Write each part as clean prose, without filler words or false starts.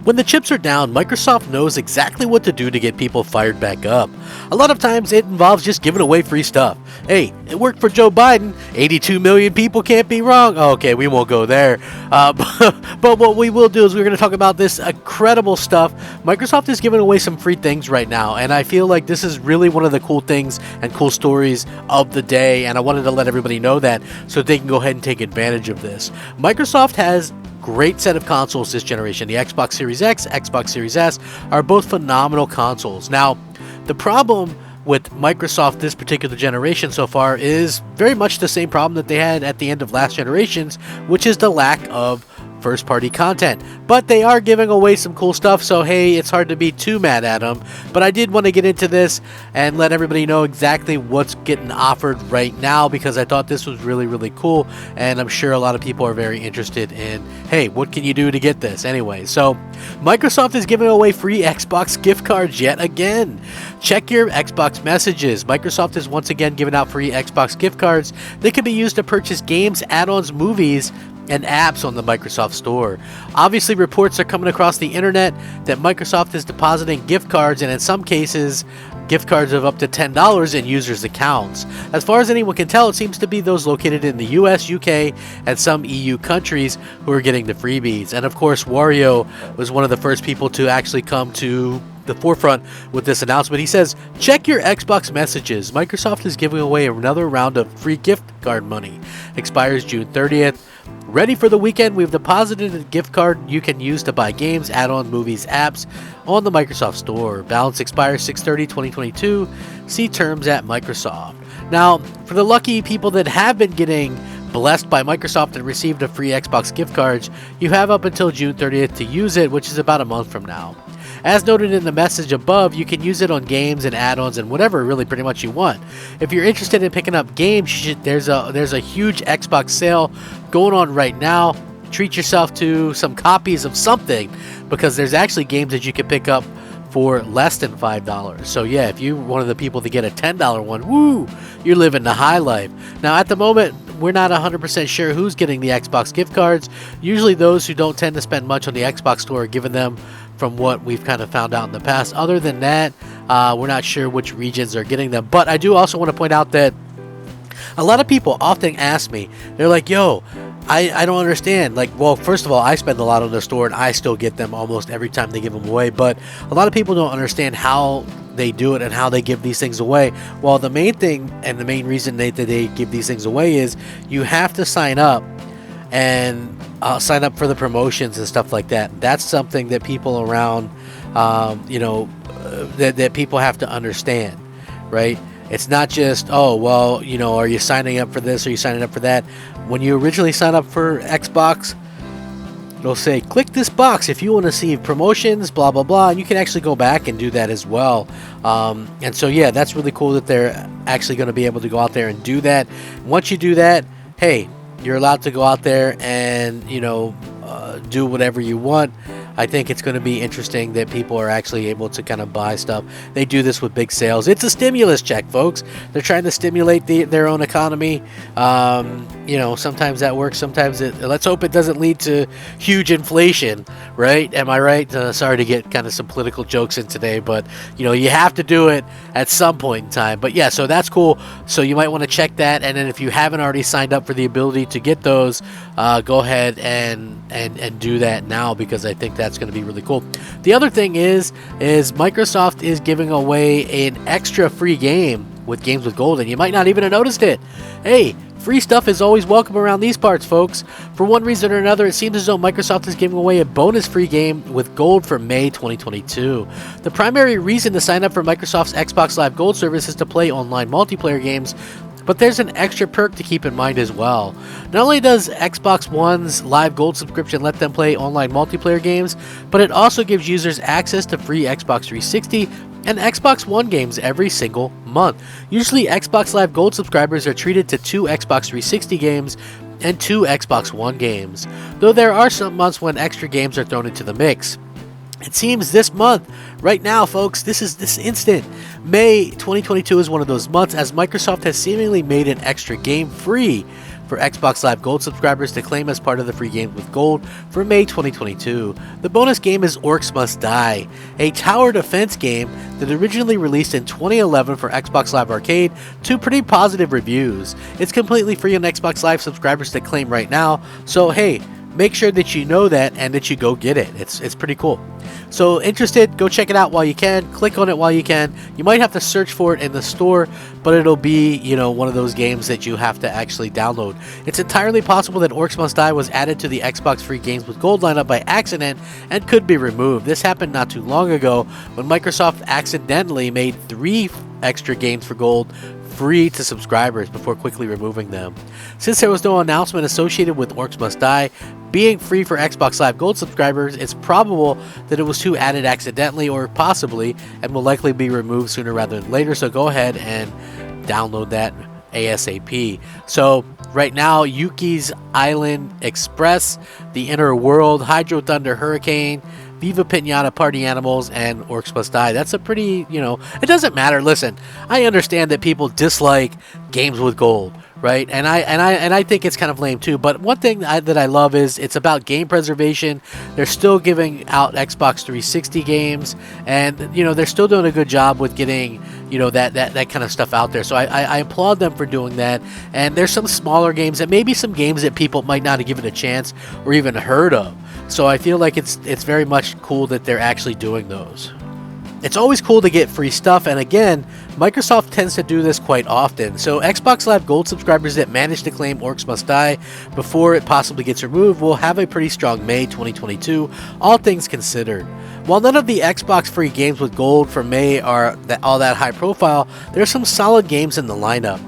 When the chips are down, Microsoft knows exactly what to do to get people fired back up. A lot of times it involves just giving away free stuff. Hey, it worked for Joe Biden. 82 million people can't be wrong. Okay, we won't go there. But what we will do is we're going to talk about this incredible stuff. Microsoft is giving away some free things right now, and I feel like this is really one of the cool things and cool stories of the day, and I wanted to let everybody know that so they can go ahead and take advantage of this. Microsoft has great set of consoles this generation. The Xbox Series X, Xbox Series S are both phenomenal consoles. Now, the problem with Microsoft this particular generation so far is very much the same problem that they had at the end of last generations, which is the lack of first-party content. But they are giving away some cool stuff, so hey, it's hard to be too mad at them. But I did want to get into this and let everybody know exactly what's getting offered right now, because I thought this was really, really cool, and I'm sure a lot of people are very interested in, hey, what can you do to get this? Anyway, so Microsoft is giving away free Xbox gift cards yet again. Check your Xbox messages. Microsoft is once again giving out free Xbox gift cards. They can be used to purchase games, add-ons, movies, and apps on the Microsoft Store. Obviously, reports are coming across the internet that Microsoft is depositing gift cards, and in some cases, gift cards of up to $10 in users' accounts. As far as anyone can tell, it seems to be those located in the US, UK, and some EU countries who are getting the freebies. And of course, Wario was one of the first people to actually come to the forefront with this announcement. He says, check your Xbox messages. Microsoft is giving away another round of free gift card money. Expires June 30th. Ready for the weekend? We've deposited a gift card you can use to buy games, add-on movies, apps on the Microsoft Store. Balance expires 6/30/2022. See terms at Microsoft. Now, for the lucky people that have been getting blessed by Microsoft and received a free Xbox gift cards, you have up until June 30th to use it, which is about a month from now. As noted in the message above, you can use it on games and add-ons and whatever really pretty much you want. If you're interested in picking up games, there's a huge Xbox sale going on right now. Treat yourself to some copies of something, because there's actually games that you can pick up for less than $5. So yeah, if you're one of the people to get a $10 one, woo, you're living the high life. Now at the moment, we're not 100% sure who's getting the Xbox gift cards. Usually those who don't tend to spend much on the Xbox Store are given them, from what we've kind of found out in the past. Other than that, we're not sure which regions are getting them. But I do also want to point out that a lot of people often ask me, they're like, yo, I don't understand. Like, well, first of all, I spend a lot on the store and I still get them almost every time they give them away. But a lot of people don't understand how they do it and how they give these things away. Well, the main thing and the main reason that they give these things away is you have to sign up and sign up for the promotions and stuff like that. That's something that people around, that people have to understand, right? It's not just, oh, well, are you signing up for this? Are you signing up for that? When you originally sign up for Xbox, it'll say, click this box if you want to see promotions, blah, blah, blah. And you can actually go back and do that as well. And so, yeah, that's really cool that they're actually going to be able to go out there and do that. Once you do that, hey, you're allowed to go out there and, do whatever you want. I think it's going to be interesting that people are actually able to kind of buy stuff. They do this with big sales. It's a stimulus check, folks. They're trying to stimulate their own economy. Sometimes that works. Sometimes let's hope it doesn't lead to huge inflation, right? Am I right? Sorry to get kind of some political jokes in today, but you have to do it at some point in time. But yeah, so that's cool. So you might want to check that. And then if you haven't already signed up for the ability to get those, go ahead and do that now, because I think that's going to be really cool. The other thing is Microsoft is giving away an extra free game with Games with Gold, and you might not even have noticed it. Hey, free stuff is always welcome around these parts, folks. For one reason or another, it seems as though Microsoft is giving away a bonus free game with Gold for May 2022. The primary reason to sign up for Microsoft's Xbox Live Gold service is to play online multiplayer games, but there's an extra perk to keep in mind as well. Not only does Xbox One's Live Gold subscription let them play online multiplayer games, but it also gives users access to free Xbox 360 and Xbox One games every single month. Usually, Xbox Live Gold subscribers are treated to 2 Xbox 360 games and 2 Xbox One games, though there are some months when extra games are thrown into the mix. It seems this month, right now, folks, this instant. May 2022 is one of those months as Microsoft has seemingly made an extra game free for Xbox Live Gold subscribers to claim as part of the free games with Gold for May 2022. The bonus game is Orcs Must Die, a tower defense game that originally released in 2011 for Xbox Live Arcade to pretty positive reviews. It's completely free on Xbox Live subscribers to claim right now, so hey, make sure that you know that and that you go get it. It's pretty cool. So interested, go check it out while you can. Click on it while you can. You might have to search for it in the store, but it'll be, one of those games that you have to actually download. It's entirely possible that Orcs Must Die was added to the Xbox free games with Gold lineup by accident and could be removed. This happened not too long ago when Microsoft accidentally made 3 extra games for Gold free to subscribers before quickly removing them. Since there was no announcement associated with Orcs Must Die being free for Xbox Live Gold subscribers, it's probable that it was too added accidentally or possibly and will likely be removed sooner rather than later, so go ahead and download that ASAP. So right now, Yuki's Island Express, The Inner World, Hydro Thunder Hurricane, Viva Pinata Party Animals, and Orcs Must Die. That's a pretty, it doesn't matter. Listen, I understand that people dislike games with gold, right? And I think it's kind of lame too. But one thing that I love is it's about game preservation. They're still giving out Xbox 360 games, and they're still doing a good job with getting that kind of stuff out there. So I applaud them for doing that. And there's some smaller games and maybe some games that people might not have given a chance or even heard of. So I feel like it's very much cool that they're actually doing those. It's always cool to get free stuff, and again, Microsoft tends to do this quite often. So Xbox Live Gold subscribers that manage to claim Orcs Must Die before it possibly gets removed will have a pretty strong May 2022, all things considered. While none of the Xbox free games with Gold for May are all that high profile, there are some solid games in the lineup.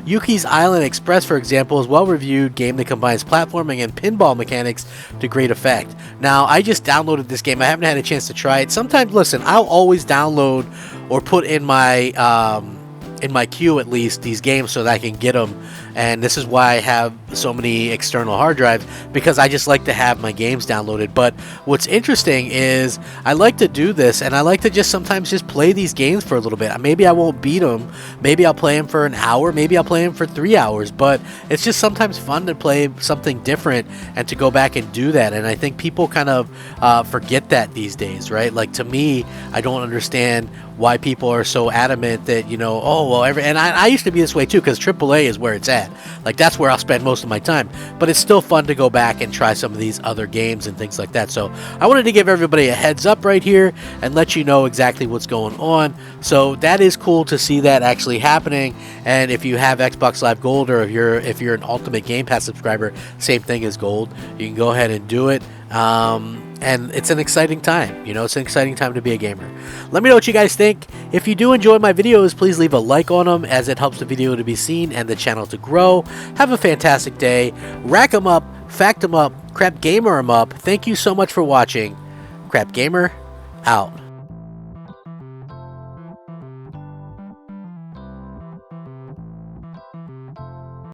Yuki's Island Express, for example, is a well-reviewed game that combines platforming and pinball mechanics to great effect. Now, I just downloaded this game. I haven't had a chance to try it. Sometimes, listen, I'll always download or put in my queue at least these games so that I can get them. And this is why I have so many external hard drives, because I just like to have my games downloaded. But what's interesting is I like to do this, and I like to just sometimes just play these games for a little bit. Maybe I won't beat them. Maybe I'll play them for an hour. Maybe I'll play them for 3 hours. But it's just sometimes fun to play something different and to go back and do that. And I think people kind of forget that these days, right? Like, to me, I don't understand why people are so adamant that, and I used to be this way too, because AAA is where it's at. Like, that's where I'll spend most of my time. But it's still fun to go back and try some of these other games and things like that. So I wanted to give everybody a heads up right here and let you know exactly what's going on. So that is cool to see that actually happening. And if you have Xbox Live Gold, or if you're an Ultimate Game Pass subscriber, same thing as Gold, you can go ahead and do it. And it's an exciting time. It's an exciting time to be a gamer. Let me know what you guys think. If you do enjoy my videos, please leave a like on them, as it helps the video to be seen and the channel to grow. Have a fantastic day. Rack 'em up, fact 'em up, Crap Gamer 'em up. Thank you so much for watching. Crap Gamer, out.